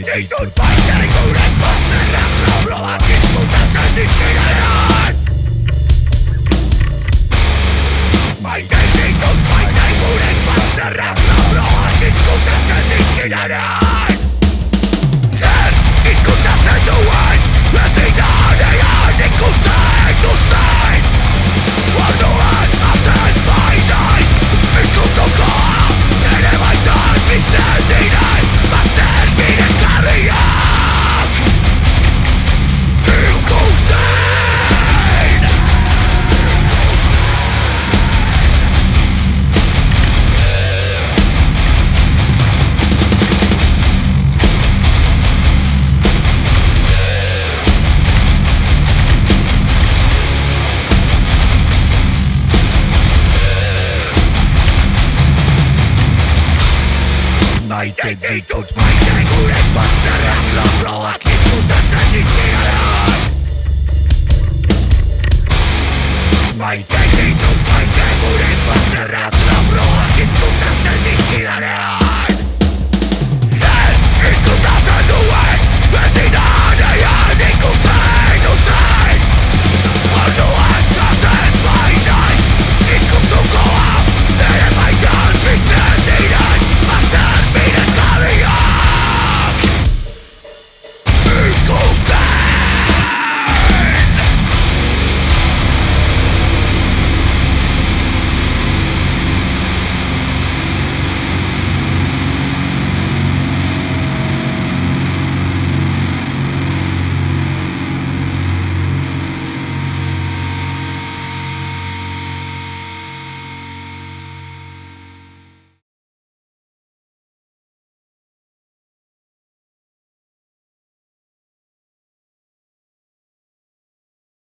ditut baitari gure bazterrak labroak izkutatzen dizkidanean. Maite ditut baitari gure bazterrak labroak izkutatzen dizkidanean. Zer izkutatzen duen ez dinanean ikusten duzten. Orduan azten bainaiz izkutuko nire baitan bizten diren bazter bidezkarriak ikusten. Maite ditut baitari gure bazterrak labroak izkutatzen dizkidanean. Maite ditut baitari gure bazterrak labroak izkutatzen dizkidanean.